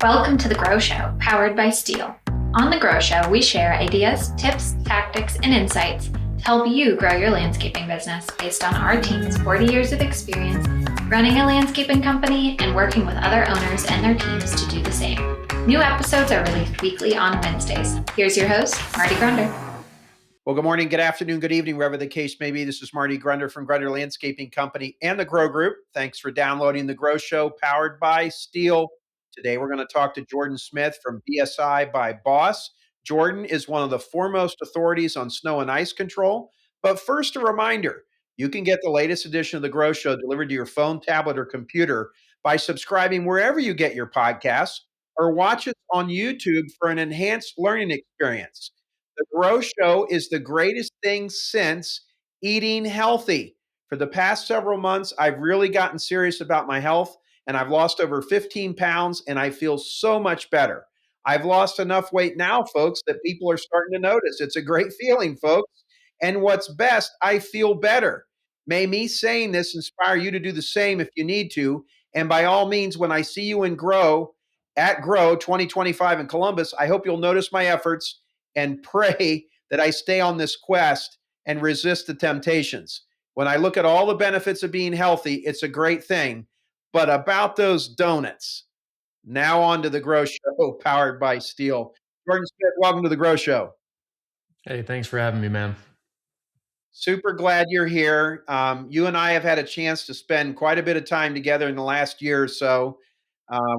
Welcome to The Grow Show, powered by STIHL. On The Grow Show, we share ideas, tips, tactics, and insights to help you grow your landscaping business based on our team's 40 years of experience running a landscaping company and working with other owners and their teams to do the same. New episodes are released weekly on Wednesdays. Here's your host, Marty Grunder. Well, good morning, good afternoon, good evening, wherever the case may be. This is Marty Grunder from Grunder Landscaping Company and the Grow Group. Thanks for downloading the Grow Show, powered by STIHL. Today, we're going to talk to Jordan Smith from VSI by Boss. Jordan is one of the foremost authorities on snow and ice control. But first, a reminder, you can get the latest edition of the Grow Show delivered to your phone, tablet, or computer by subscribing wherever you get your podcasts or watch it on YouTube for an enhanced learning experience. The Grow Show is the greatest thing since eating healthy. For the past several months, I've really gotten serious about my health, and I've lost over 15 pounds, and I feel so much better. I've lost enough weight now, folks, that people are starting to notice. It's a great feeling, folks. And what's best, I feel better. May me saying this inspire you to do the same if you need to. And by all means, when I see you in Grow, at Grow 2025 in Columbus, I hope you'll notice my efforts and pray that I stay on this quest and resist the temptations. When I look at all the benefits of being healthy, it's a great thing. But about those donuts, now on to the Grow Show, powered by STIHL. Jordan Smith, welcome to the Grow Show. Hey, thanks for having me, man. Super glad you're here. You and I have had a chance to spend quite a bit of time together in the last year or so.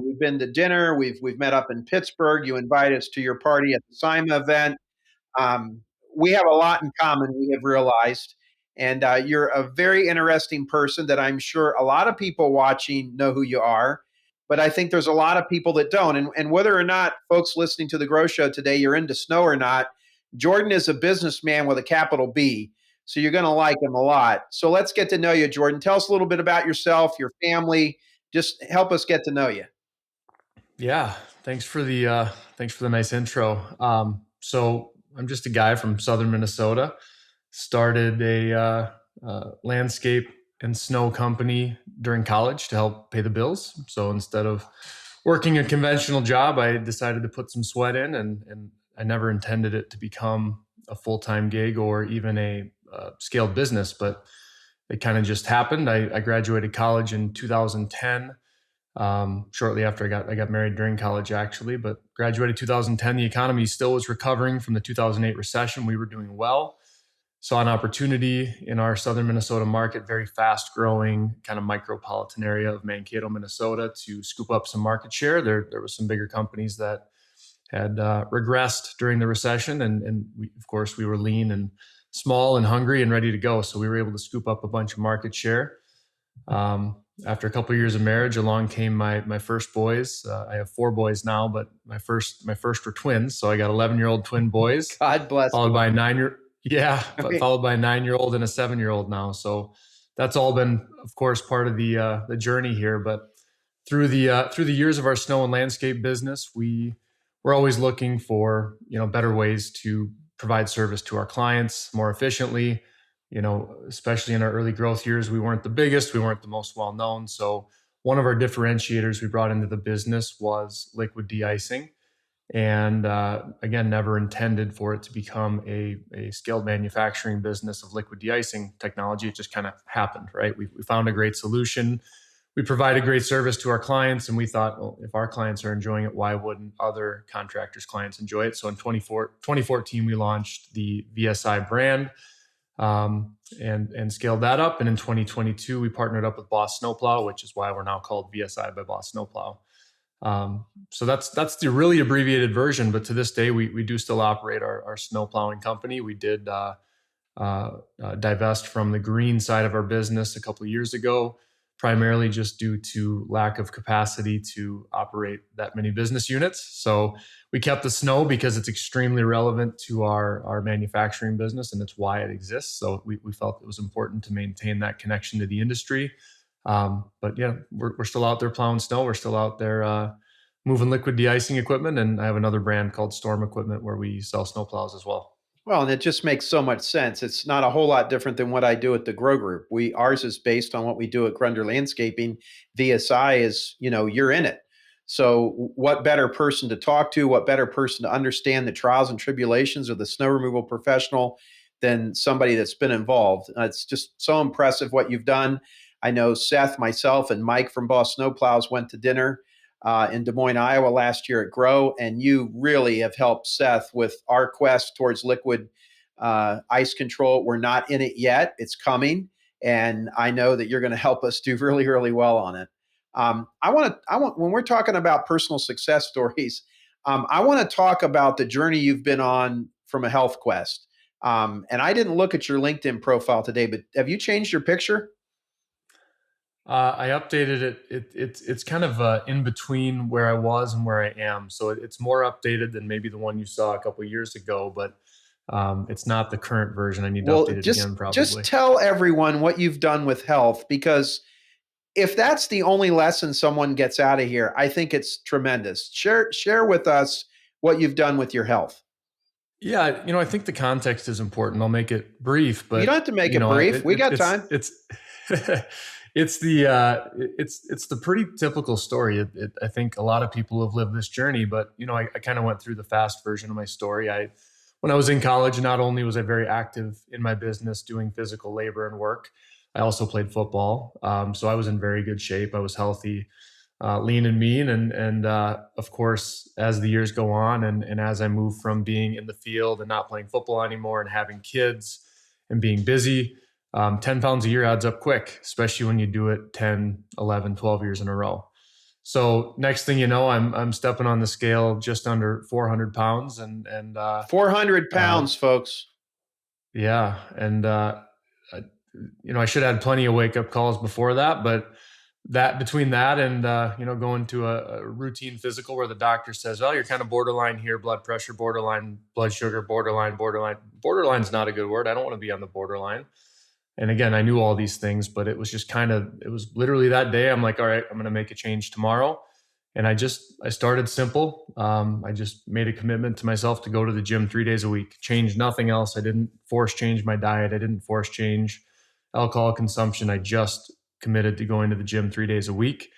We've been to dinner. We've met up in Pittsburgh. You invited us to your party at the SIMA event. We have a lot in common, we have realized. And you're a very interesting person that I'm sure a lot of people watching know who you are. But I think there's a lot of people that don't. And whether or not folks listening to the Grow Show today, you're into snow or not, Jordan is a businessman with a capital B. So you're going to like him a lot. So let's get to know you, Jordan. Tell us a little bit about yourself, your family. Just help us get to know you. Yeah, thanks for the nice intro. So I'm just a guy from southern Minnesota. Started a landscape and snow company during college to help pay the bills. So instead of working a conventional job, I decided to put some sweat in, and I never intended it to become a full-time gig or even a scaled business, but it kind of just happened. I graduated college in 2010. Shortly after I got married during college, actually, but graduated 2010. The economy still was recovering from the 2008 recession. We were doing well. Saw an opportunity in our southern Minnesota market, very fast growing kind of micropolitan area of Mankato, Minnesota, to scoop up some market share. There was some bigger companies that had regressed during the recession. And we, of course, we were lean and small and hungry and ready to go. So we were able to scoop up a bunch of market share. After a couple of years of marriage, along came my first boys. I have 4 boys now, but my first were twins. So I got 11-year-old twin boys. God bless. Followed by a 9-year-old and a 7-year-old now. So that's all been, of course, part of the journey here. But through the years of our snow and landscape business, we're always looking for better ways to provide service to our clients more efficiently. Especially in our early growth years, we weren't the biggest, we weren't the most well-known. So one of our differentiators we brought into the business was liquid de-icing. And again, never intended for it to become a scaled manufacturing business of liquid de-icing technology. It just kind of happened, right? We found a great solution. We provided great service to our clients, and we thought, well, if our clients are enjoying it, why wouldn't other contractors' clients enjoy it? So in 2014, we launched the VSI brand. And scaled that up. And in 2022, we partnered up with Boss Snowplow, which is why we're now called VSI by Boss Snowplow. So that's the really abbreviated version. But to this day, we do still operate our snow plowing company. We did divest from the green side of our business a couple of years ago, primarily just due to lack of capacity to operate that many business units. So we kept the snow because it's extremely relevant to our manufacturing business, and it's why it exists. So we felt it was important to maintain that connection to the industry. But yeah, we're still out there plowing snow. We're still out there moving liquid de-icing equipment. And I have another brand called Storm Equipment where we sell snow plows as well. Well, and it just makes so much sense. It's not a whole lot different than what I do at the Grow Group. Ours is based on what we do at Grunder Landscaping. VSI is, you're in it. So, what better person to talk to? What better person to understand the trials and tribulations of the snow removal professional than somebody that's been involved? It's just so impressive what you've done. I know Seth, myself, and Mike from Boss Snowplows went to dinner in Des Moines, Iowa last year at Grow, and you really have helped Seth with our quest towards liquid ice control. We're not in it yet; it's coming, and I know that you're going to help us do really, really well on it. When we're talking about personal success stories, I want to talk about the journey you've been on from a health quest. And I didn't look at your LinkedIn profile today, but have you changed your picture? I updated it. It's kind of in between where I was and where I am, so it's more updated than maybe the one you saw a couple of years ago. But it's not the current version. I need to Well, update it again, just probably. tell everyone what you've done with health, because if that's the only lesson someone gets out of here, I think it's tremendous. Share with us what you've done with your health. Yeah, I think the context is important. I'll make it brief, You don't but have to make it brief. We got time. it's the it's the pretty typical story. I think a lot of people have lived this journey, but I kind of went through the fast version of my story. When I was in college, not only was I very active in my business doing physical labor and work, I also played football. So I was in very good shape. I was healthy, lean and mean. And of course, as the years go on and as I move from being in the field and not playing football anymore and having kids and being busy, 10 pounds a year adds up quick, especially when you do it 10, 11, 12 years in a row. So next thing you know, I'm stepping on the scale just under 400 pounds and 400 uh, pounds, folks. yeah. And I, I should have had plenty of wake up calls before that, but that between that and going to a routine physical where the doctor says, "Oh, you're kind of borderline here, blood pressure borderline, blood sugar borderline, borderline." Borderline's not a good word. I don't want to be on the borderline. And again, I knew all these things, but it was just it was literally that day. I'm like, all right, I'm going to make a change tomorrow. And I started simple. I just made a commitment to myself to go to the gym 3 days a week, change nothing else. I didn't force change my diet. I didn't force change alcohol consumption. I just committed to going to the gym 3 days a week.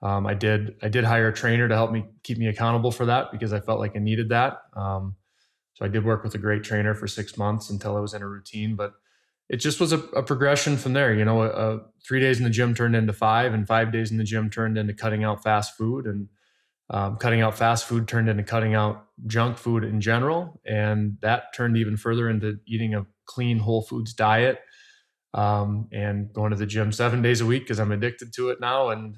I did hire a trainer to help me keep me accountable for that because I felt like I needed that. So I did work with a great trainer for 6 months until I was in a routine, but it just was a progression from there. 3 days in the gym turned into five, and 5 days in the gym turned into cutting out fast food, and cutting out fast food turned into cutting out junk food in general, and that turned even further into eating a clean whole foods diet, and going to the gym 7 days a week because I'm addicted to it now. And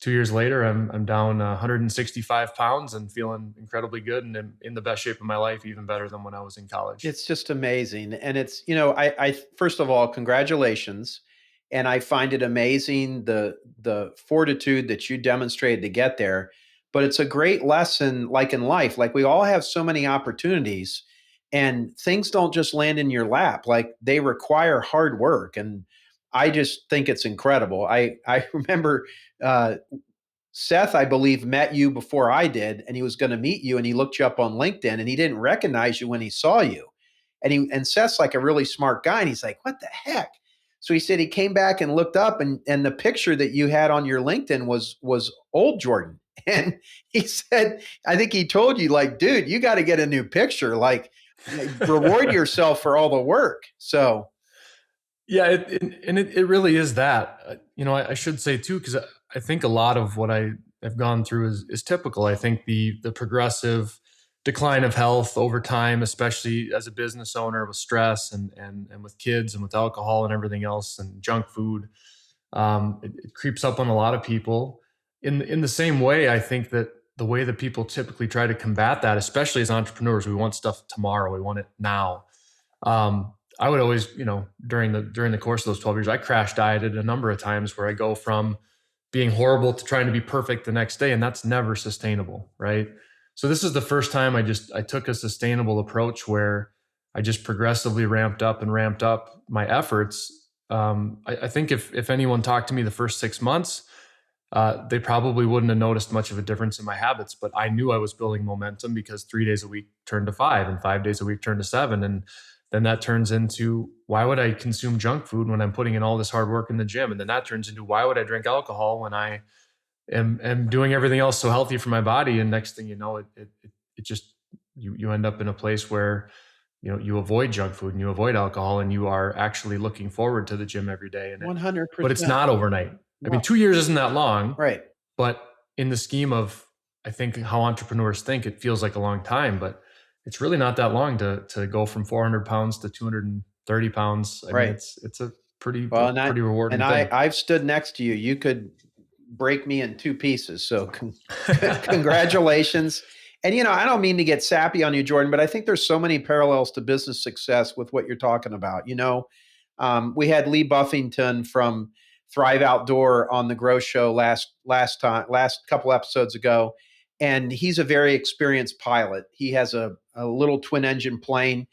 2 years later, I'm down 165 pounds and feeling incredibly good and in the best shape of my life, even better than when I was in college. It's just amazing. And it's, I first of all, congratulations. And I find it amazing the fortitude that you demonstrated to get there. But it's a great lesson, like in life. Like we all have so many opportunities and things don't just land in your lap. Like they require hard work. And I just think it's incredible. I remember Seth, I believe, met you before I did, and he was going to meet you, and he looked you up on LinkedIn, and he didn't recognize you when he saw you. And Seth's like a really smart guy, and he's like, "What the heck?" So he said he came back and looked up, and the picture that you had on your LinkedIn was old Jordan, and he said, I think he told you, like, dude, you got to get a new picture, like, reward yourself for all the work. So Yeah, it really is that. I should say too, because I think a lot of what I have gone through is typical. I think the progressive decline of health over time, especially as a business owner with stress and with kids and with alcohol and everything else and junk food, it creeps up on a lot of people. In the same way, I think that the way that people typically try to combat that, especially as entrepreneurs, we want stuff tomorrow, we want it now. I would always, during the course of those 12 years, I crash dieted a number of times where I go from being horrible to trying to be perfect the next day, and that's never sustainable, right? So this is the first time I took a sustainable approach where I just progressively ramped up my efforts. I think if anyone talked to me the first 6 months, they probably wouldn't have noticed much of a difference in my habits, but I knew I was building momentum because 3 days a week turned to five and 5 days a week turned to seven. And then that turns into, why would I consume junk food when I'm putting in all this hard work in the gym? And then that turns into, why would I drink alcohol when I am doing everything else so healthy for my body. And next thing you know, it just, you end up in a place where, you avoid junk food and you avoid alcohol, and you are actually looking forward to the gym every day. But it's 100%. not overnight. I mean, No. 2 years isn't that long, Right. but in the scheme of, I think, how entrepreneurs think, it feels like a long time, but it's really not that long to go from 400 pounds to 230 pounds. I mean, Right. it's a pretty, Well, pretty rewarding thing. I've stood next to you. You could break me in two pieces. So congratulations. And I don't mean to get sappy on you, Jordan, but I think there's so many parallels to business success with what you're talking about. We had Lee Buffington from Thrive Outdoor on the Grow Show last couple episodes ago, and he's a very experienced pilot. He has a little twin engine plane,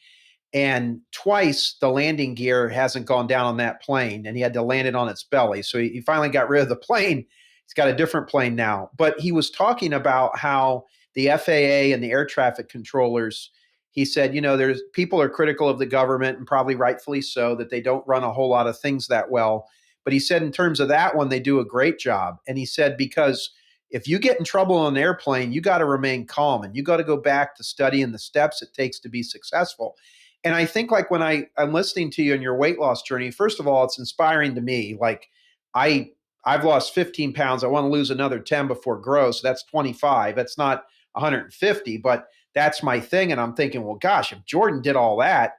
and twice the landing gear hasn't gone down on that plane, and he had to land it on its belly. So he finally got rid of the plane. He's got a different plane now. But he was talking about how the FAA and the air traffic controllers, he said, there's people are critical of the government, and probably rightfully so, that they don't run a whole lot of things that well. But he said in terms of that one, they do a great job. And he said, because if you get in trouble on an airplane, you got to remain calm, and you got to go back to studying the steps it takes to be successful. And I think, like, when I'm listening to you on your weight loss journey, first of all, it's inspiring to me. Like, I've lost 15 pounds. I want to lose another 10 before grow. So that's 25. That's not 150, but that's my thing. And I'm thinking, well, gosh, if Jordan did all that,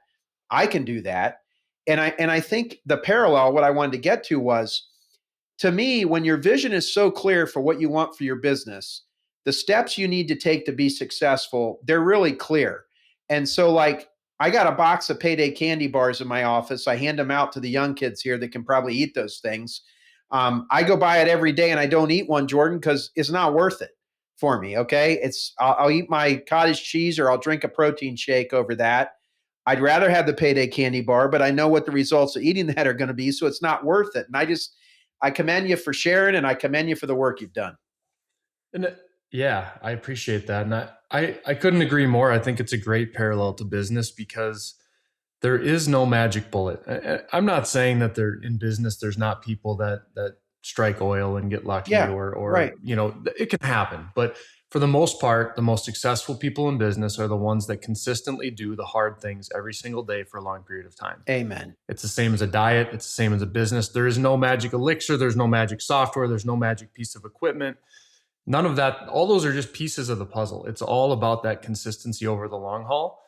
I can do that. And I think the parallel, what I wanted to get to was, to me, when your vision is so clear for what you want for your business, the steps you need to take to be successful, they're really clear. And so, like, I got a box of payday candy bars in my office. I hand them out to the young kids here that can probably eat those things. I go buy it every day and I don't eat one, Jordan, because it's not worth it for me. Okay. I'll eat my cottage cheese, or I'll drink a protein shake over that. I'd rather have the payday candy bar, but I know what the results of eating that are going to be. So it's not worth it. And I commend you for sharing, and I commend you for the work you've done. And yeah, I appreciate that. And I couldn't agree more. I think it's a great parallel to business, because there is no magic bullet. I'm not saying that in business, there's not people that strike oil and get lucky, Yeah, or right. it can happen. But for the most part, the most successful people in business are the ones that consistently do the hard things every single day for a long period of time. Amen. It's the same as a diet. It's the same as a business. There is no magic elixir. There's no magic software. There's no magic piece of equipment. None of that. All those are just pieces of the puzzle. It's all about that consistency over the long haul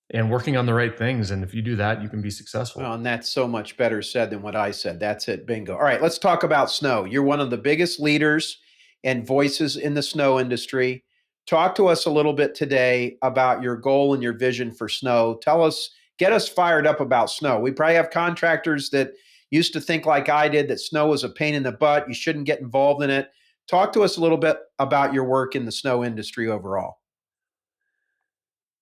and working on the right things. And if you do that, you can be successful. Well, and that's so much better said than what I said. That's it. Bingo. All right, let's talk about snow. You're one of the biggest leaders and voices in the snow industry. Talk to us a little bit today about your goal and your vision for snow. Get us fired up about snow. We probably have contractors that used to think, like I did, that snow was a pain in the butt. You shouldn't get involved in it. Talk to us a little bit about your work in the snow industry overall.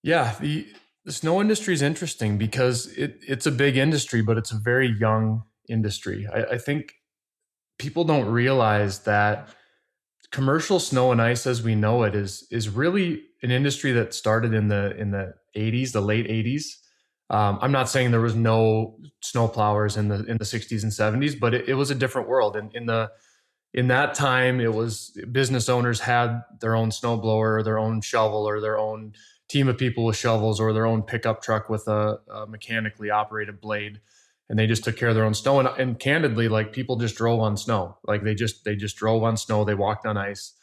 Yeah, the snow industry is interesting because it's a big industry, but it's a very young industry. I think people don't realize that commercial snow and ice, as we know it, is really an industry that started in the 80s, the late 80s. I'm not saying there was no snow plowers in the 60s and 70s, but it was a different world. And in that time, it was business owners had their own snowblower, or their own shovel, or their own team of people with shovels, or their own pickup truck with a mechanically operated blade, and they just took care of their own snow. And candidly, like, people just drove on snow. Like, they just drove on snow. They walked on ice.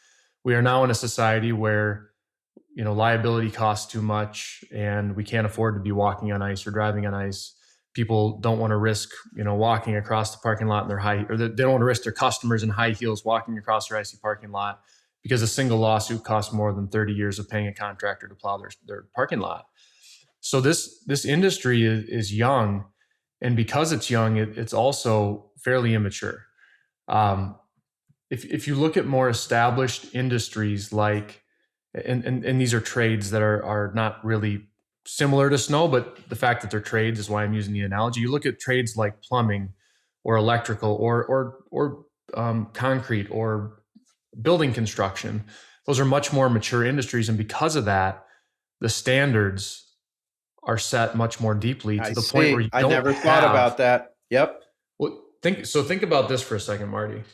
We are now in a society where liability costs too much, and we can't afford to be walking on ice or driving on ice. People don't want to risk, walking across the parking lot in their or they don't want to risk their customers in high heels walking across their icy parking lot, because a single lawsuit costs more than 30 years of paying a contractor to plow their parking lot. So this industry is young, and because it's young, it's also fairly immature. If you look at more established industries, like, and these are trades that are not really similar to snow, but the fact that they're trades is why I'm using the analogy. You look at trades like plumbing, or electrical, or concrete, or building construction. Those are much more mature industries, and because of that, the standards are set much more deeply to the point where I never thought about that. Yep. Well, think about this for a second, Marty.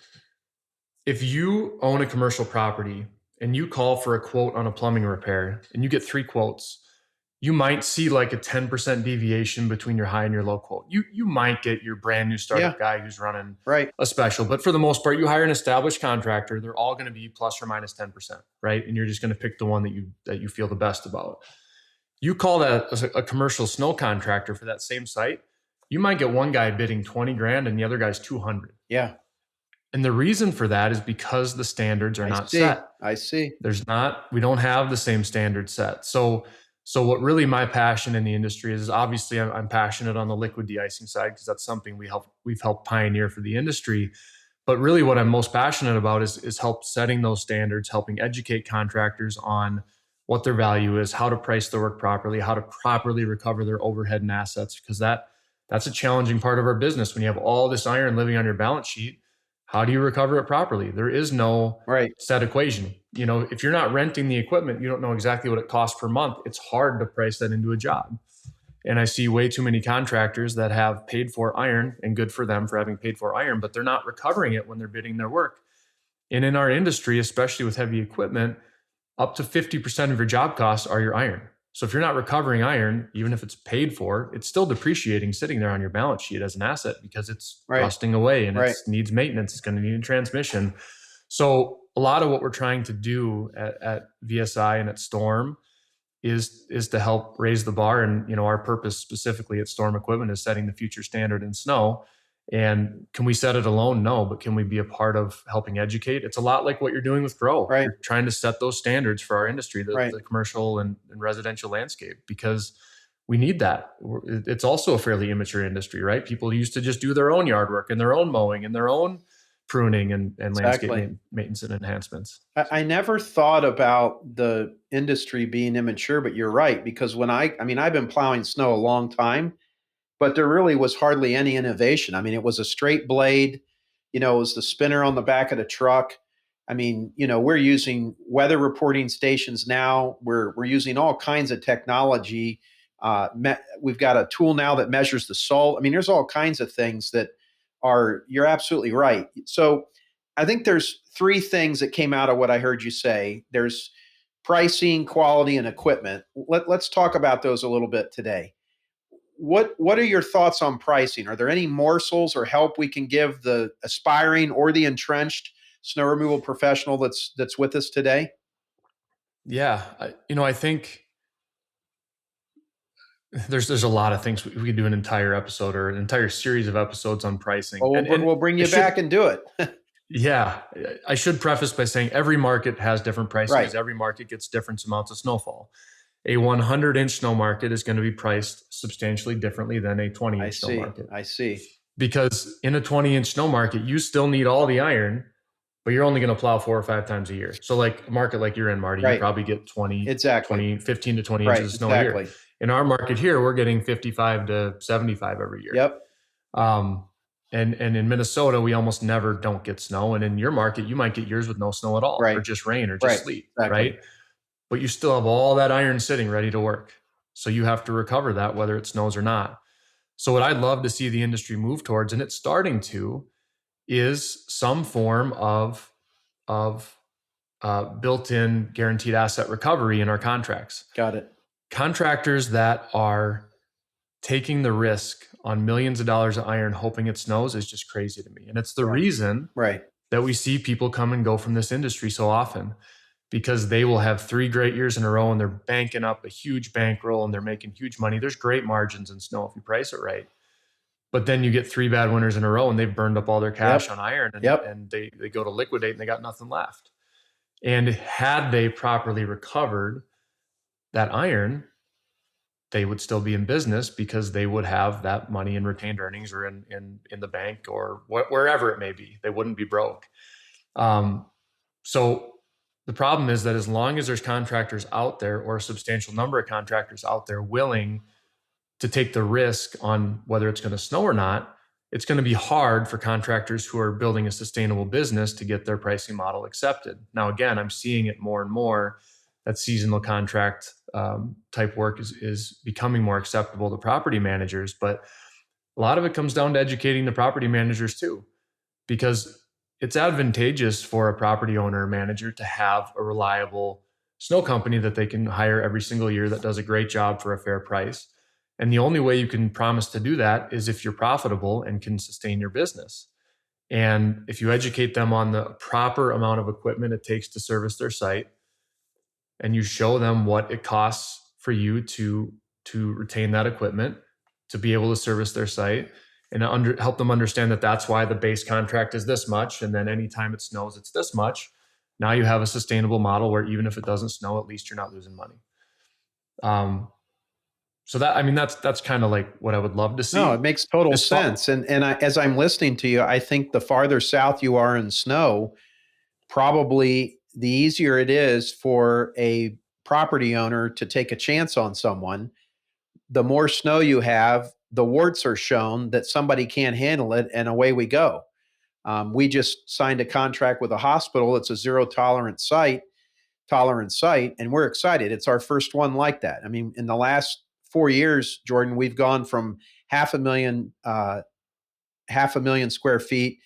If you own a commercial property and you call for a quote on a plumbing repair and you get 3 quotes, you might see like a 10% deviation between your high and your low quote. You might get your brand new Yeah. startup guy who's running Right. a special, but for the most part, you hire an established contractor, they're all going to be plus or minus 10%, right? And you're just going to pick the one that you feel the best about. You call that a commercial snow contractor for that same site, you might get one guy bidding 20 grand and the other guy's 200. Yeah. And the reason for that is because the standards are not set. I see. We don't have the same standard set. So what really my passion in the industry is obviously I'm passionate on the liquid de-icing side because that's something we've helped pioneer for the industry. But really what I'm most passionate about is help setting those standards, helping educate contractors on what their value is, how to price their work properly, how to properly recover their overhead and assets, because that's a challenging part of our business. When you have all this iron living on your balance sheet, how do you recover it properly? There is no set equation. If you're not renting the equipment, you don't know exactly what it costs per month. It's hard to price that into a job. And I see way too many contractors that have paid for iron, and good for them for having paid for iron, but they're not recovering it when they're bidding their work. And in our industry, especially with heavy equipment, up to 50% of your job costs are your iron. So if you're not recovering iron, even if it's paid for, it's still depreciating sitting there on your balance sheet as an asset because it's rusting away and it needs maintenance. It's going to need a transmission. So a lot of what we're trying to do at VSI and at Storm is to help raise the bar. And, our purpose specifically at Storm Equipment is setting the future standard in snow. And can we set it alone? No, but can we be a part of helping educate? It's a lot like what you're doing with Grow. Right. You're trying to set those standards for our industry, the commercial and residential landscape, because we need that. It's also a fairly immature industry, right? People used to just do their own yard work and their own mowing and their own pruning and landscape maintenance and enhancements. I never thought about the industry being immature, but you're right. Because when I've been plowing snow a long time, but there really was hardly any innovation. It was a straight blade, it was the spinner on the back of the truck. We're using weather reporting stations now. We're using all kinds of technology. We've got a tool now that measures the salt. There's all kinds of things that you're absolutely right. So I think there's 3 things that came out of what I heard you say. There's pricing, quality, and equipment. Let's talk about those a little bit today. What are your thoughts on pricing? Are there any morsels or help we can give the aspiring or the entrenched snow removal professional that's with us today? Yeah, I think there's a lot of things we could do an entire episode or an entire series of episodes on pricing. Well, we'll bring you back and do it. Yeah, I should preface by saying every market has different pricing because every market gets different amounts of snowfall. A 100-inch snow market is going to be priced substantially differently than a 20-inch snow market. I see. Because in a 20-inch snow market, you still need all the iron, but you're only going to plow 4 or 5 times a year. So like a market like you're in, Marty, you probably get 15 to 20 inches of snow a year. In our market here, we're getting 55 to 75 every year. Yep. And in Minnesota, we almost never don't get snow. And in your market, you might get years with no snow at all, or just rain or just sleet, right? But you still have all that iron sitting ready to work. So you have to recover that whether it snows or not. So what I'd love to see the industry move towards, and it's starting to, is some form of built-in guaranteed asset recovery in our contracts. Got it. Contractors that are taking the risk on millions of dollars of iron hoping it snows is just crazy to me. And it's the reason that we see people come and go from this industry so often, because they will have 3 great years in a row and they're banking up a huge bankroll and they're making huge money. There's great margins in snow if you price it right. But then you get 3 bad winters in a row and they've burned up all their cash on iron and they go to liquidate and they got nothing left. And had they properly recovered that iron, they would still be in business because they would have that money in retained earnings or in the bank or wherever it may be. They wouldn't be broke. So the problem is that as long as there's contractors out there, or a substantial number of contractors out there willing to take the risk on whether it's going to snow or not, it's going to be hard for contractors who are building a sustainable business to get their pricing model accepted. Now, again, I'm seeing it more and more that seasonal contract type work is becoming more acceptable to property managers, but a lot of it comes down to educating the property managers too, because it's advantageous for a property owner or manager to have a reliable snow company that they can hire every single year that does a great job for a fair price. And the only way you can promise to do that is if you're profitable and can sustain your business. And if you educate them on the proper amount of equipment it takes to service their site, and you show them what it costs for you to retain that equipment, to be able to service their site, and help them understand that that's why the base contract is this much, and then anytime it snows, it's this much. Now you have a sustainable model where even if it doesn't snow, at least you're not losing money. So that, I mean, that's kind of like what I would love to see. No, it makes total sense. And as I'm listening to you, I think the farther south you are in snow, probably the easier it is for a property owner to take a chance on someone. The more snow you have, the warts are shown that somebody can't handle it, and away we go. We just signed a contract with a hospital. It's a zero tolerance site, and we're excited. It's our first one like that. I mean, in the last 4 years, Jordan, we've gone from half a million square feet.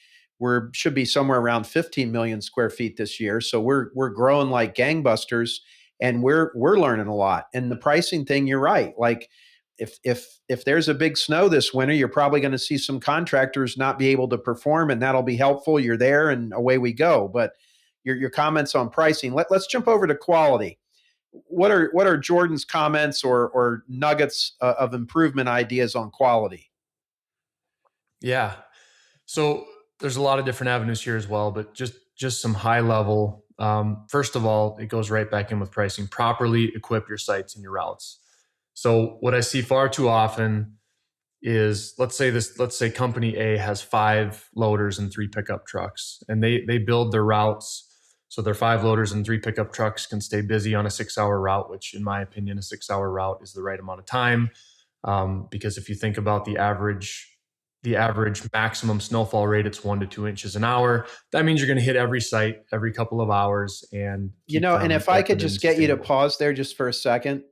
Should be somewhere around 15 million square feet this year. So we're growing like gangbusters, and we're learning a lot. And the pricing thing, you're right. Like if there's a big snow this winter, you're probably going to see some contractors not be able to perform, and that'll be helpful. You're there, and away we go. But your comments on pricing. Let's jump over to quality. What are Jordan's comments or nuggets of improvement ideas on quality? Yeah. So there's a lot of different avenues here as well, but just some high level. First of all, it goes right back in with pricing. Properly equip your sites and your routes. So what I see far too often is, let's say company A has 5 loaders and 3 pickup trucks, and they build their routes so their 5 loaders and 3 pickup trucks can stay busy on a 6-hour route, which in my opinion, a 6-hour route is the right amount of time. Because if you think about the average maximum snowfall rate, it's 1 to 2 inches an hour. That means you're going to hit every site every couple of hours. And and if I could just get you to pause there just for a second,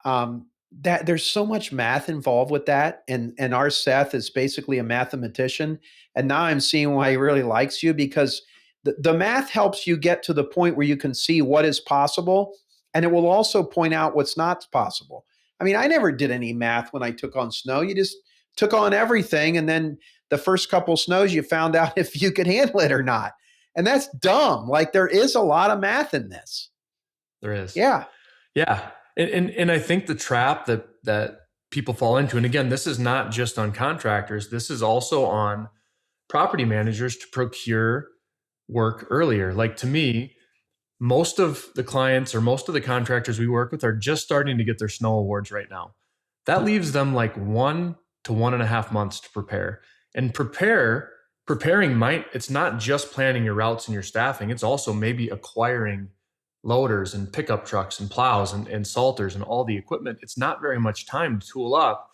that there's so much math involved with that, and our Seth is basically a mathematician, and now I'm seeing why he really likes you, because the math helps you get to the point where you can see what is possible, and it will also point out what's not possible. I mean, I never did any math when I took on snow. You just took on everything, and then the first couple snows you found out if you could handle it or not. And that's dumb. Like, there is a lot of math in this. There is. Yeah. And I think the trap that people fall into, and again, this is not just on contractors, this is also on property managers to procure work earlier. Like, to me, most of the clients or most of the contractors we work with are just starting to get their snow awards right now. That leaves them like 1 to 1.5 months to prepare. And preparing it's not just planning your routes and your staffing, it's also maybe acquiring loaders and pickup trucks and plows and salters and all the equipment. It's not very much time to tool up.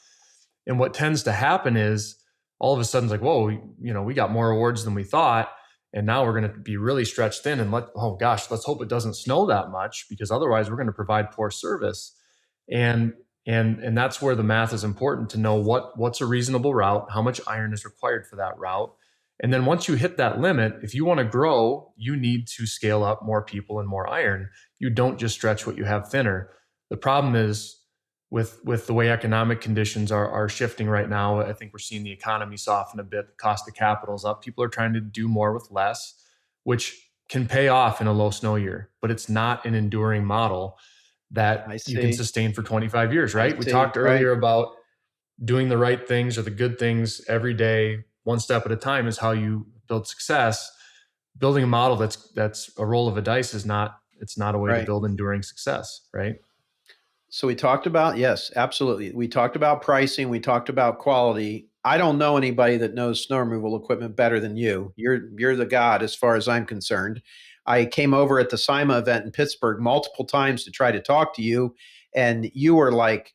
And what tends to happen is all of a sudden it's like, whoa, we got more awards than we thought. And now we're going to be really stretched thin, and let's hope it doesn't snow that much, because otherwise we're going to provide poor service. And that's where the math is important, to know what's a reasonable route, how much iron is required for that route. And then once you hit that limit, if you want to grow, you need to scale up more people and more iron. You don't just stretch what you have thinner. The problem is with the way economic conditions are shifting right now, I think we're seeing the economy soften a bit. The cost of capital is up. People are trying to do more with less, which can pay off in a low snow year, but it's not an enduring model that you can sustain for 25 years, right? We talked earlier about doing the right things or the good things every day, one step at a time, is how you build success. Building a model that's a roll of a dice it's not a way to build enduring success, right? So we talked about, yes, absolutely. We talked about pricing. We talked about quality. I don't know anybody that knows snow removal equipment better than you. You're the god as far as I'm concerned. I came over at the SIMA event in Pittsburgh multiple times to try to talk to you. And you were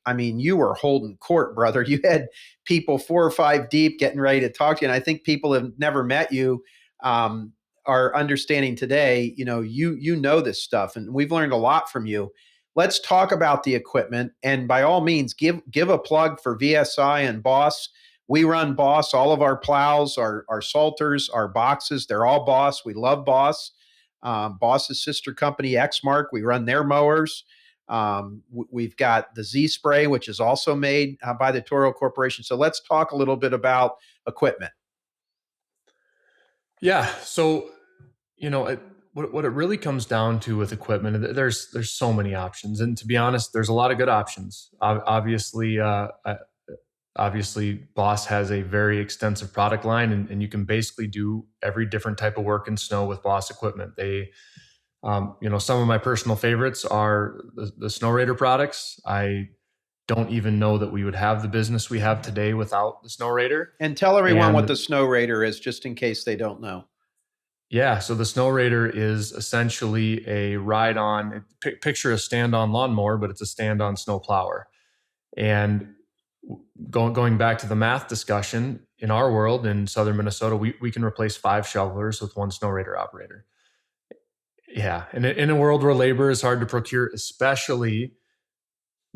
you were holding court, brother. You had people 4 or 5 deep getting ready to talk to you. And I think people have never met you are understanding today, you know this stuff. And we've learned a lot from you. Let's talk about the equipment. And by all means, give a plug for VSI and Boss. We run Boss. All of our plows, our salters, our boxes, they're all Boss. We love Boss. Boss's sister company, Exmark, we run their mowers. We've got the Z Spray, which is also made by the Toro Corporation. So let's talk a little bit about equipment. Yeah. So, what it really comes down to with equipment, there's so many options, and to be honest, there's a lot of good options. Obviously, Boss has a very extensive product line, and you can basically do every different type of work in snow with Boss equipment. Some of my personal favorites are the Snow Raider products. I don't even know that we would have the business we have today without the Snow Raider. And tell everyone what And the Snow Raider is, just in case they don't know. yeah, so the Snow Raider is essentially a ride-on. Picture a stand-on lawnmower, but it's a stand-on snow plower. And going back to the math discussion, in our world in southern Minnesota, we can replace 5 shovelers with 1 Snow Raider operator. Yeah, and in a world where labor is hard to procure, especially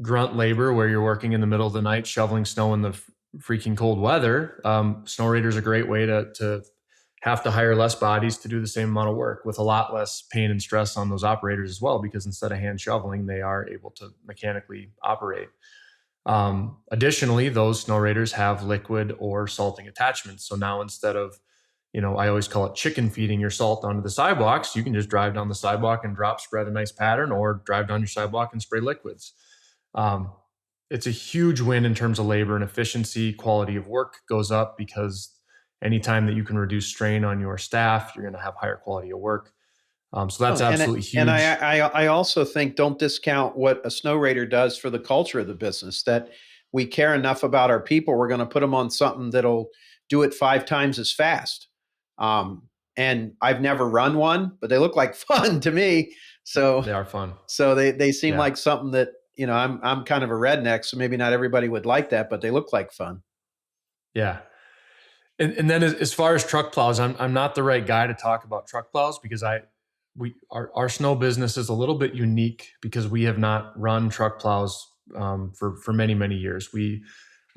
grunt labor, where you're working in the middle of the night shoveling snow in the freaking cold weather, Snow Raider is a great way to have to hire less bodies to do the same amount of work with a lot less pain and stress on those operators as well, because instead of hand shoveling, they are able to mechanically operate. Additionally, those Snow Raiders have liquid or salting attachments. So now instead of, I always call it chicken feeding your salt onto the sidewalks, you can just drive down the sidewalk and drop spread a nice pattern, or drive down your sidewalk and spray liquids. It's a huge win in terms of labor and efficiency. Quality of work goes up because anytime that you can reduce strain on your staff, you're going to have higher quality of work. So that's absolutely huge. And I also think, don't discount what a Snow Raider does for the culture of the business, that we care enough about our people. We're going to put them on something that'll do it 5 times as fast. And I've never run one, but they look like fun to me. So they are fun. So they seem like something that, I'm kind of a redneck, so maybe not everybody would like that, but they look like fun. Yeah. And then as far as truck plows, I'm not the right guy to talk about truck plows, because our snow business is a little bit unique because we have not run truck plows for many years. We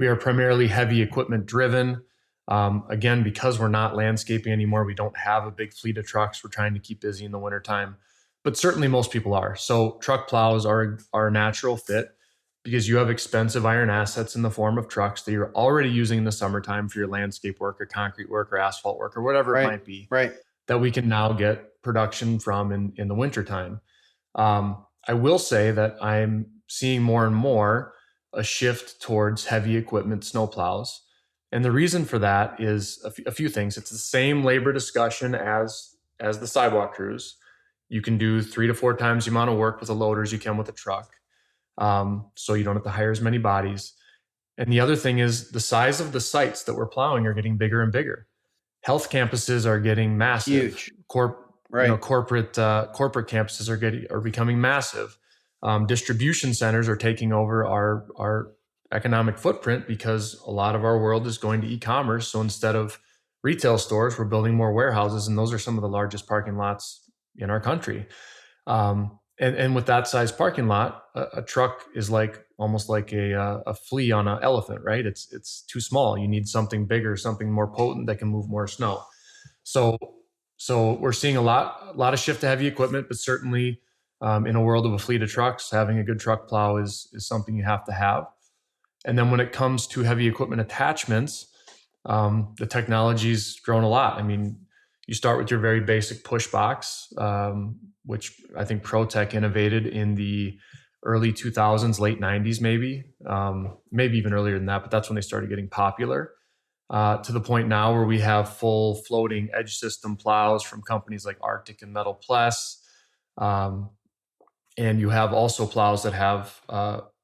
are primarily heavy equipment driven. Again, because we're not landscaping anymore, we don't have a big fleet of trucks. We're trying to keep busy in the wintertime, but certainly most people are. So truck plows are a natural fit, because you have expensive iron assets in the form of trucks that you're already using in the summertime for your landscape work or concrete work or asphalt work or whatever it might be, that we can now get production from in the wintertime. I will say that I'm seeing more and more a shift towards heavy equipment snowplows. And the reason for that is a few things. It's the same labor discussion as the sidewalk crews. You can do 3 to 4 times the amount of work with a loader as you can with a truck. So you don't have to hire as many bodies. And the other thing is the size of the sites that we're plowing are getting bigger and bigger. Health campuses are getting massive. Huge. Corporate campuses are becoming massive. Distribution centers are taking over our economic footprint, because a lot of our world is going to e-commerce. So instead of retail stores, we're building more warehouses, and those are some of the largest parking lots in our country. And with that size parking lot, a truck is almost like a flea on an elephant, right? It's too small. You need something bigger, something more potent that can move more snow. So we're seeing a lot of shift to heavy equipment, but certainly in a world of a fleet of trucks, having a good truck plow is something you have to have. And then when it comes to heavy equipment attachments, the technology's grown a lot. I mean, you start with your very basic push box, which I think ProTech innovated in the early 2000s, late 90s, maybe even earlier than that, but that's when they started getting popular, to the point now where we have full floating edge system plows from companies like Arctic and Metal Plus. And you have also plows that have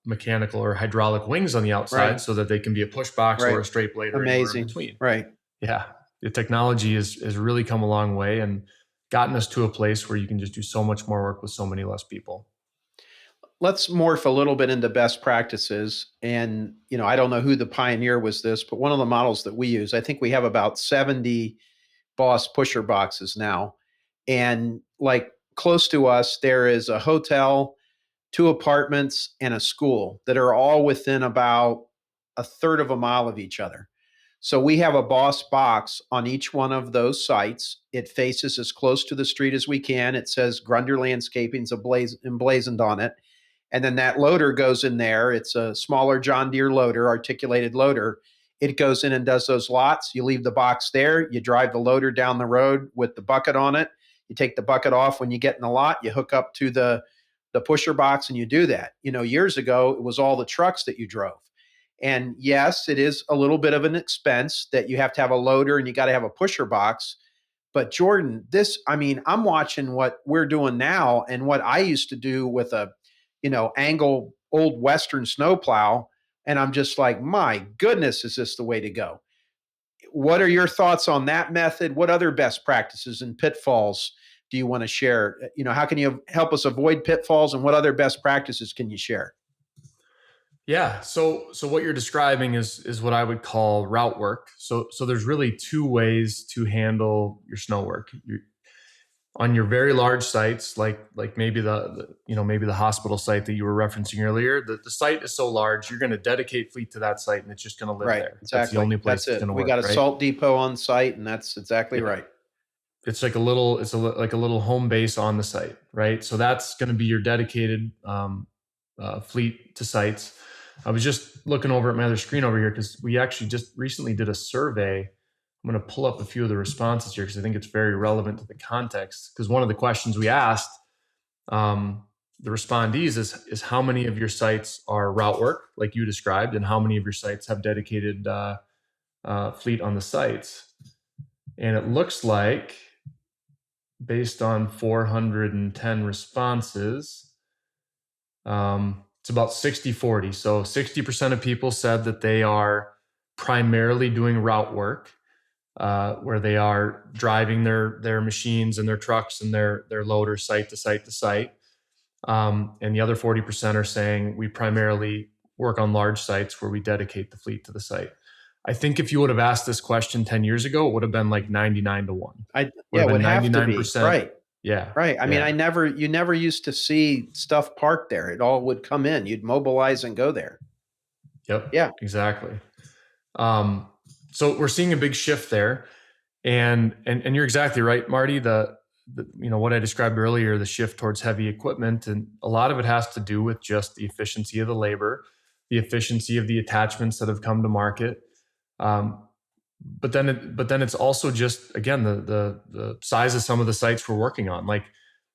mechanical or hydraulic wings on the outside, so that they can be a push box or a straight blade or anywhere in between. Right. Yeah. The technology has really come a long way and gotten us to a place where you can just do so much more work with so many less people. Let's morph a little bit into best practices. And, I don't know who the pioneer was this, but one of the models that we use, I think we have about 70 Boss pusher boxes now. And close to us, there is a hotel, 2 apartments, and a school that are all within about a third of a mile of each other. So we have a boss box on each one of those sites. It faces as close to the street as we can. It says Grunder Landscaping's emblazoned on it. And then that loader goes in there. It's a smaller John Deere loader, articulated loader. It goes in and does those lots. You leave the box there. You drive the loader down the road with the bucket on it. You take the bucket off when you get in the lot. You hook up to the pusher box and you do that. Years ago, it was all the trucks that you drove. And yes, it is a little bit of an expense that you have to have a loader and you got to have a pusher box. But Jordan, I'm watching what we're doing now and what I used to do with a, angle old Western snowplow. And I'm just like, my goodness, is this the way to go? What are your thoughts on that method? What other best practices and pitfalls do you want to share? How can you help us avoid pitfalls, and what other best practices can you share? Yeah. So what you're describing is what I would call route work. So there's really two ways to handle your snow work. On your very large sites, like maybe maybe the hospital site that you were referencing earlier, the site is so large, you're going to dedicate fleet to that site and it's just going to live Right, there. exactly. That's the only place That's it's it. going to We work. got a right? salt depot on site, and that's exactly right. It's like like a little home base on the site, right? So that's going to be your dedicated fleet to sites. I was just looking over at my other screen over here because we actually just recently did a survey. I'm going to pull up a few of the responses here because I think it's very relevant to the context. Because one of the questions we asked the respondees is how many of your sites are route work, like you described, and how many of your sites have dedicated fleet on the sites. And it looks like, based on 410 responses, it's about 60-40. So 60% of people said that they are primarily doing route work, where they are driving their machines and their trucks and their loaders site to site to site. And the other 40% are saying we primarily work on large sites where we dedicate the fleet to the site. I think if you would have asked this question 10 years ago, it would have been like 99 to 1. It would have to be. Right. Yeah. Right. You never used to see stuff parked there. It all would come in. You'd mobilize and go there. Yep. Yeah. Exactly. So we're seeing a big shift there. And you're exactly right, Marty. The what I described earlier, the shift towards heavy equipment, and a lot of it has to do with just the efficiency of the labor, the efficiency of the attachments that have come to market. But then it's also just, again, the size of some of the sites we're working on. Like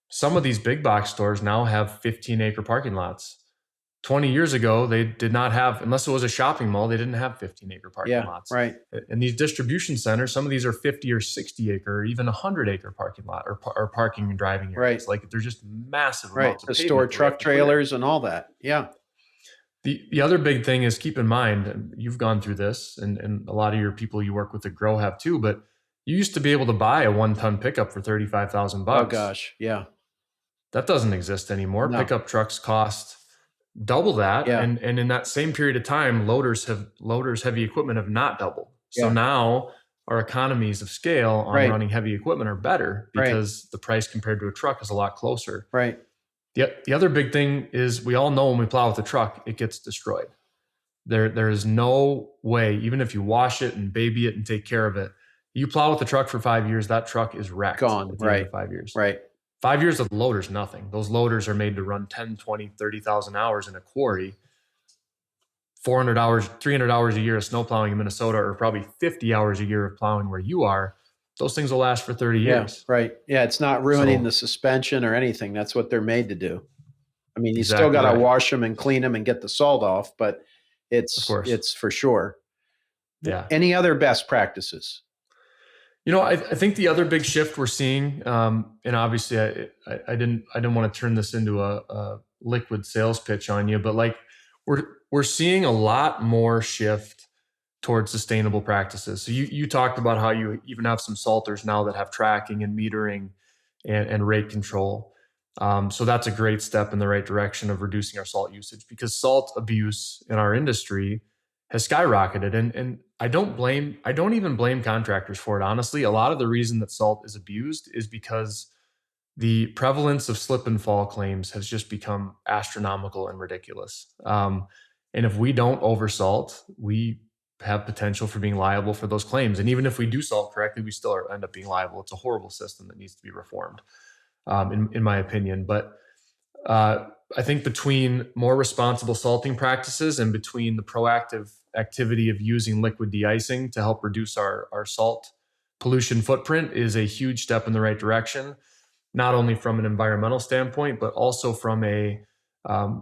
some of these big box stores now have 15-acre parking lots. 20 years ago, they did not have, unless it was a shopping mall, they didn't have 15-acre parking lots. Right. And these distribution centers, some of these are 50 or 60-acre, or even 100-acre parking lot or parking and driving areas. Right. Like they're just massive Right. amounts of To store truck trailers and all that. Yeah. The other big thing is, keep in mind, and you've gone through this, and a lot of your people you work with at Grow have too, but you used to be able to buy a 1-ton pickup for $35,000. Oh gosh. Yeah. That doesn't exist anymore. No. Pickup trucks cost double that. Yeah. And in that same period of time, loaders, heavy equipment have not doubled. So Yeah. now our economies of scale on Right. running heavy equipment are better because Right. the price compared to a truck is a lot closer. Right. The other big thing is, we all know when we plow with a truck, it gets destroyed. There is no way, even if you wash it and baby it and take care of it, you plow with the truck for 5 years, that truck is wrecked. Gone. At the end of 5 years. Right. 5 years of the loader's nothing. Those loaders are made to run 10, 20, 30,000 hours in a quarry. 400 hours, 300 hours a year of snow plowing in Minnesota, or probably 50 hours a year of plowing where you are. Those things will last for 30 years. Yeah. Right. Yeah. It's not ruining the suspension or anything. That's what they're made to do. I mean, you Exactly still got to right. wash them and clean them and get the salt off, but it's for sure. Yeah. Any other best practices? I think the other big shift we're seeing, and obviously I didn't want to turn this into a liquid sales pitch on you, but like we're seeing a lot more shift towards sustainable practices. So you talked about how you even have some salters now that have tracking and metering and rate control. So that's a great step in the right direction of reducing our salt usage, because salt abuse in our industry has skyrocketed. And I don't even blame contractors for it. Honestly, a lot of the reason that salt is abused is because the prevalence of slip and fall claims has just become astronomical and ridiculous. And if we don't oversalt, we have potential for being liable for those claims. And even if we do salt correctly, we still end up being liable. It's a horrible system that needs to be reformed, in my opinion. But I think between more responsible salting practices and between the proactive activity of using liquid de-icing to help reduce our salt pollution footprint is a huge step in the right direction, not only from an environmental standpoint, but also from a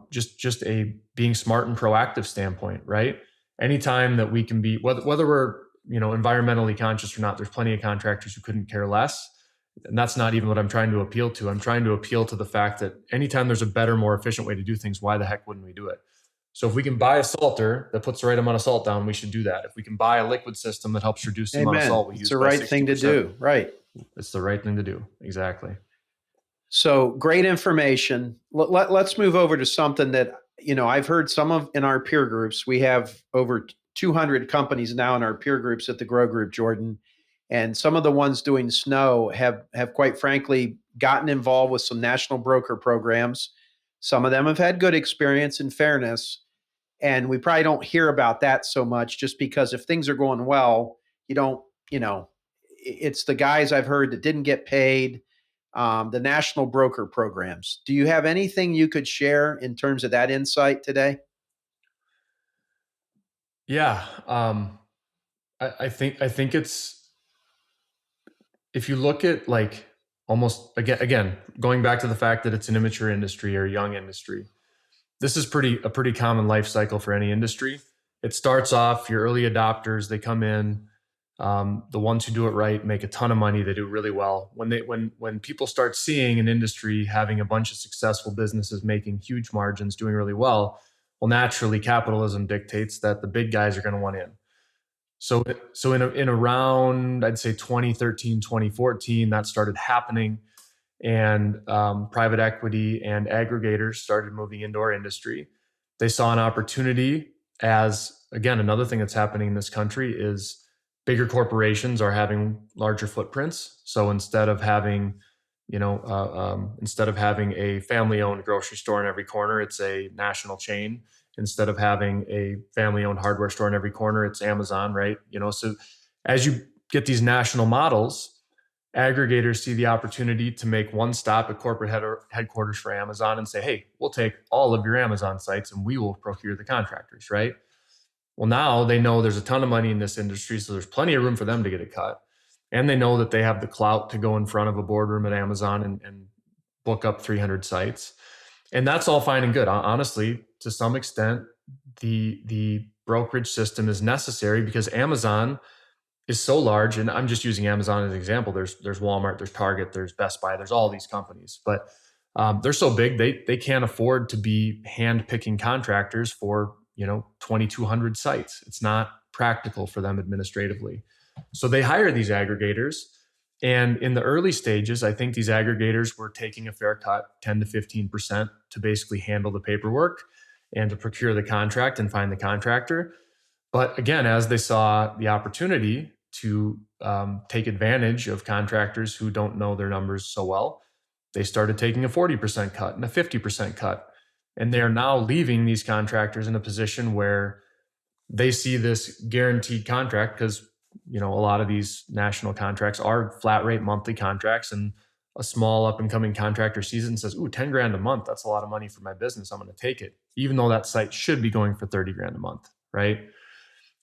just a being smart and proactive standpoint, right? Anytime that we can be, whether we're environmentally conscious or not, there's plenty of contractors who couldn't care less. And that's not even what I'm trying to appeal to. I'm trying to appeal to the fact that anytime there's a better, more efficient way to do things, why the heck wouldn't we do it? So if we can buy a salter that puts the right amount of salt down, we should do that. If we can buy a liquid system that helps reduce the amount of salt we use, it's the right thing to do. Right. It's the right thing to do. Exactly. So great information. Let's move over to something that, I've heard some of in our peer groups. We have over 200 companies now in our peer groups at the Grow Group, Jordan. And some of the ones doing snow have quite frankly gotten involved with some national broker programs. Some of them have had good experience, in fairness. And we probably don't hear about that so much, just because if things are going well, you don't, it's the guys I've heard that didn't get paid, the national broker programs. Do you have anything you could share in terms of that insight today? Yeah. I think it's, if you look at like almost again, going back to the fact that it's an immature industry or a young industry, this is a pretty common life cycle for any industry. It starts off, your early adopters, they come in, the ones who do it right make a ton of money. They do really well. When people start seeing an industry having a bunch of successful businesses making huge margins, doing really well, naturally capitalism dictates that the big guys are going to want in. So in around, I'd say 2013, 2014, that started happening, and private equity and aggregators started moving into our industry. They saw an opportunity, as again, another thing that's happening in this country is bigger corporations are having larger footprints. So instead of having a family-owned grocery store in every corner, it's a national chain. Instead of having a family-owned hardware store in every corner, it's Amazon, right? So as you get these national models, aggregators see the opportunity to make one stop at corporate headquarters for Amazon and say, hey, we'll take all of your Amazon sites and we will procure the contractors, right? Well, now they know there's a ton of money in this industry, so there's plenty of room for them to get a cut. And they know that they have the clout to go in front of a boardroom at Amazon and book up 300 sites. And that's all fine and good. Honestly, to some extent, the brokerage system is necessary because Amazon is so large. And I'm just using Amazon as an example. There's Walmart, there's Target, there's Best Buy, there's all these companies. But they're so big, they can't afford to be hand-picking contractors for 2,200 sites. It's not practical for them administratively. So they hire these aggregators. And in the early stages, I think these aggregators were taking a fair cut, 10 to 15%, to basically handle the paperwork and to procure the contract and find the contractor. But again, as they saw the opportunity to take advantage of contractors who don't know their numbers so well, they started taking a 40% cut and a 50% cut. And they are now leaving these contractors in a position where they see this guaranteed contract, because a lot of these national contracts are flat rate monthly contracts, and a small up and coming contractor sees it and says, ooh, 10 grand a month. That's a lot of money for my business. I'm going to take it, even though that site should be going for 30 grand a month. Right.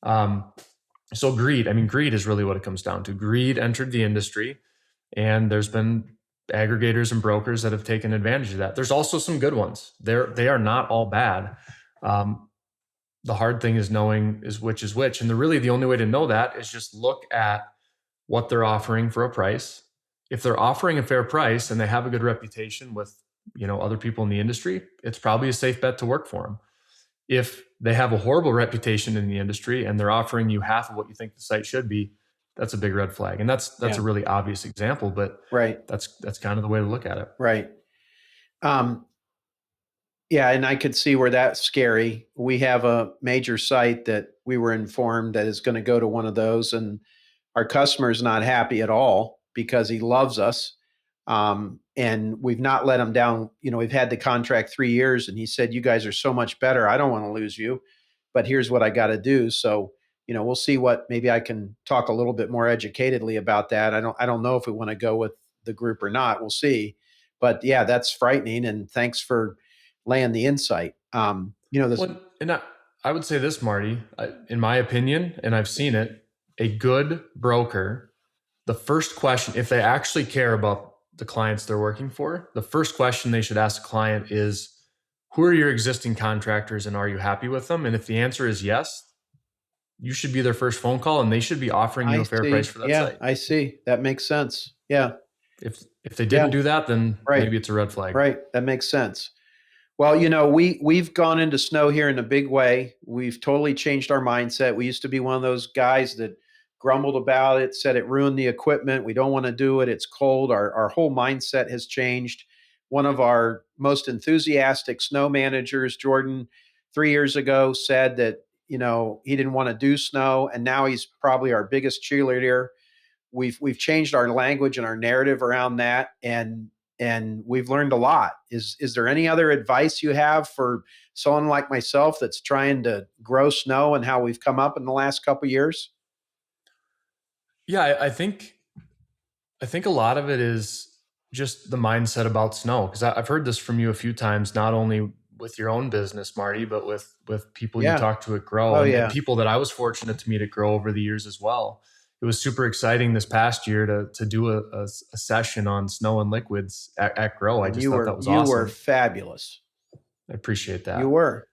So greed is really what it comes down to. Greed entered the industry, and there's been aggregators and brokers that have taken advantage of that. There's also some good ones. They are not all bad. The hard thing is knowing which is which. And the only way to know that is just look at what they're offering for a price. If they're offering a fair price and they have a good reputation with, other people in the industry, it's probably a safe bet to work for them. If they have a horrible reputation in the industry and they're offering you half of what you think the site should be, that's a big red flag. And that's a really obvious example, but right. That's kind of the way to look at it. Right. Yeah, and I could see where that's scary. We have a major site that we were informed that is going to go to one of those, and our customer is not happy at all because he loves us. And we've not let him down. We've had the contract 3 years, and he said, you guys are so much better. I don't want to lose you, but here's what I got to do. So we'll see what, maybe I can talk a little bit more educatedly about that. I don't know if we want to go with the group or not. We'll see. But yeah, that's frightening. And thanks for laying the insight. This. Well, and I would say this, Marty, in my opinion, and I've seen it, a good broker, the first question, if they actually care about the clients they're working for, the first question they should ask the client is, who are your existing contractors and are you happy with them? And if the answer is yes, you should be their first phone call and they should be offering you I a fair price see. for that Yeah, site. I see. That makes sense. Yeah. If they Yeah. didn't do that, then Right. maybe it's a red flag. Right. That makes sense. Well, we've gone into snow here in a big way. We've totally changed our mindset. We used to be one of those guys that grumbled about it, said it ruined the equipment. We don't want to do it. It's cold. Our whole mindset has changed. One of our most enthusiastic snow managers, Jordan, 3 years ago said that, he didn't want to do snow. And now he's probably our biggest cheerleader. We've changed our language and our narrative around that, and we've learned a lot. Is there any other advice you have for someone like myself that's trying to grow snow and how we've come up in the last couple of years? Yeah, I think a lot of it is just the mindset about snow, because I've heard this from you a few times, not only with your own business, Marty, but with people you Yeah. talk to at Grow, Oh, and yeah. people that I was fortunate to meet at Grow over the years as well. It was super exciting this past year to do a session on snow and liquids at Grow. I And just you thought were that was you were awesome. fabulous. I appreciate You that. were.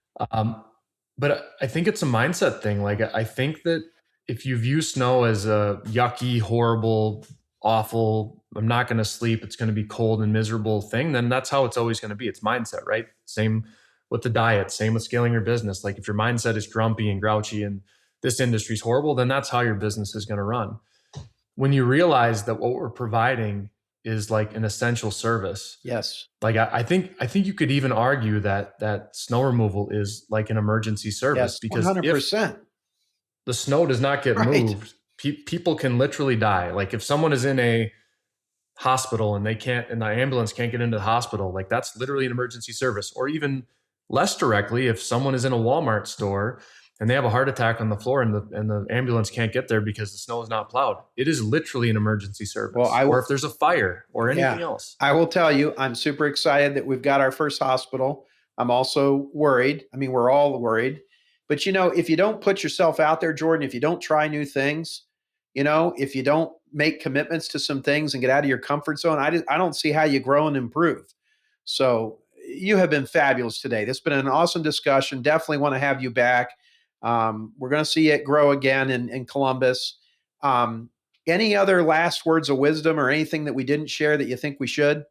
But I think it's a mindset thing. Like, I think that if you view snow as a yucky, horrible, awful, I'm not going to sleep, it's going to be cold and miserable thing, then that's how it's always going to be. It's mindset, right? Same with the diet, same with scaling your business. Like, if your mindset is grumpy and grouchy and this industry's horrible, then that's how your business is going to run. When you realize that what we're providing is like an essential service, Yes. like I think you could even argue that snow removal is like an emergency service, Yes. because if 100%. the snow does not get Right. moved, people can literally die. Like, if someone is in a hospital and the ambulance can't get into the hospital, like, that's literally an emergency service. Or even less directly, if someone is in a Walmart store and they have a heart attack on the floor and the ambulance can't get there because the snow is not plowed, it is literally an emergency Well, service. Or if there's a fire or anything yeah, else. I will tell you, I'm super excited that we've got our first hospital. I'm also worried. I mean, we're all worried. But if you don't put yourself out there, Jordan, if you don't try new things, if you don't make commitments to some things and get out of your comfort zone, I don't see how you grow and improve. So you have been fabulous today. This has been an awesome discussion. Definitely want to have you back. We're going to see it grow again in Columbus. Um, any other last words of wisdom or anything that we didn't share that you think we should?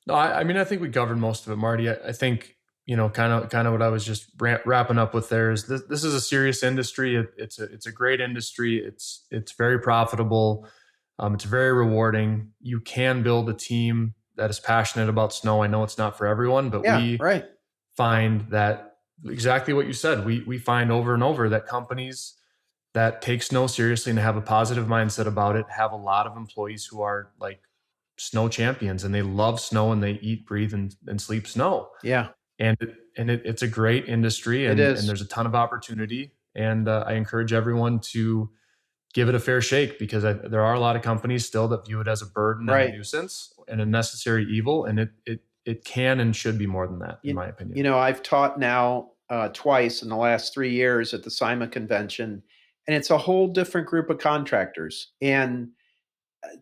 No, I mean, I think we covered most of it, Marty. I think, kind of what I was just wrapping up with there is this is a serious industry. It's a great industry. It's very profitable. It's very rewarding. You can build a team that is passionate about snow. I know it's not for everyone, but Yeah, we right. find that exactly what you said. We find over and over that companies that take snow seriously and have a positive mindset about it have a lot of employees who are like snow champions, and they love snow and they eat, breathe, and sleep snow. Yeah, It's a great industry, it and is. there's a ton of opportunity. And I encourage everyone to give it a fair shake, because there are a lot of companies still that view it as a burden and a Right. nuisance and a necessary evil, and it can and should be more than that, in You, my opinion. I've taught now twice in the last 3 years at the SIMA convention, and it's a whole different group of contractors. And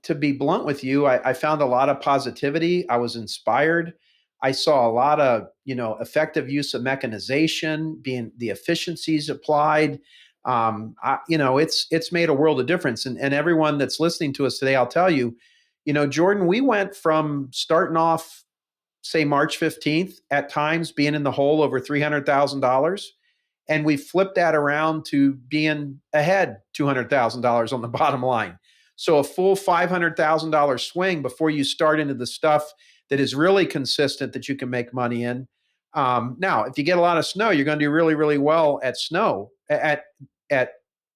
to be blunt with you, I found a lot of positivity. I was inspired. I saw a lot of effective use of mechanization, being the efficiencies applied. It's made a world of difference. And everyone that's listening to us today, I'll tell you, Jordan, we went from starting off, say March 15th, at times being in the hole over $300,000, and we flipped that around to being ahead $200,000 on the bottom line. So a full $500,000 swing before you start into the stuff that is really consistent that you can make money in. Now, if you get a lot of snow, you're going to do really, really well at snow at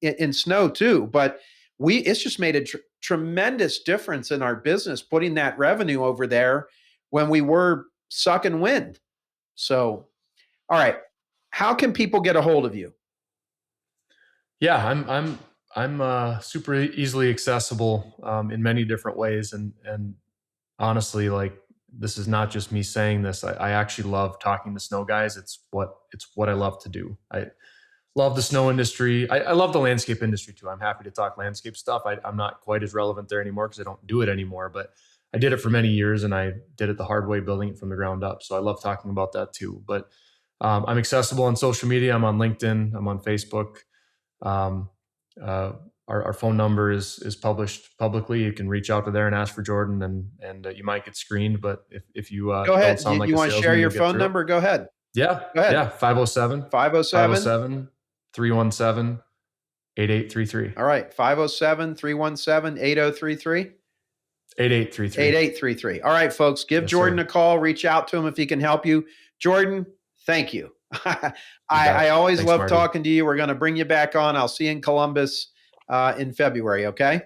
in snow too. But it's just made a tremendous difference in our business putting that revenue over there when we were sucking wind. So, all right, how can people get a hold of you? Yeah, I'm super easily accessible in many different ways, and honestly, like, this is not just me saying this. I actually love talking to snow guys. It's what I love to do. I love the snow industry. I love the landscape industry too. I'm happy to talk landscape stuff. I'm not quite as relevant there anymore because I don't do it anymore, but I did it for many years and I did it the hard way, building it from the ground up. So I love talking about that too. But I'm accessible on social media. I'm on LinkedIn. I'm on Facebook. Um, uh, our phone number is published publicly. You can reach out to there and ask for Jordan, and you might get screened. But if you Go don't ahead. sound like You a want to share salesman, your you'll get phone through. number? Go ahead. Yeah, Go ahead. yeah. 507 507. 507 317 8833. All right. 507 317 8033. 8833. 8833. All right, folks, give Yes, Jordan sir. a call. Reach out to him if he can help you. Jordan, thank you. I always Thanks, love Marty. talking to you. We're going to bring you back on. I'll see you in Columbus in February, okay?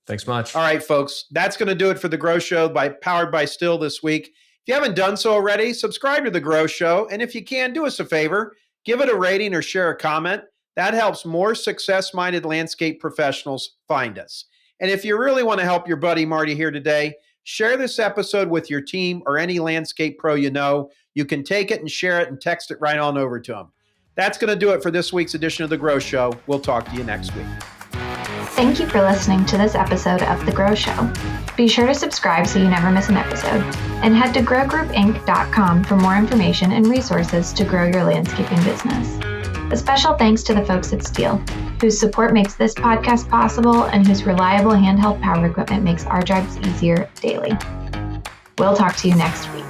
Thanks much. All right, folks, that's going to do it for The Grow Show powered by STIHL this week. If you haven't done so already, subscribe to The Grow Show. And if you can, do us a favor, give it a rating or share a comment. That helps more success-minded landscape professionals find us. And if you really want to help your buddy Marty here today, share this episode with your team or any landscape pro you know. You can take it and share it and text it right on over to them. That's going to do it for this week's edition of The Grow Show. We'll talk to you next week. Thank you for listening to this episode of The Grow Show. Be sure to subscribe so you never miss an episode, and head to growgroupinc.com for more information and resources to grow your landscaping business. A special thanks to the folks at STIHL, whose support makes this podcast possible and whose reliable handheld power equipment makes our jobs easier daily. We'll talk to you next week.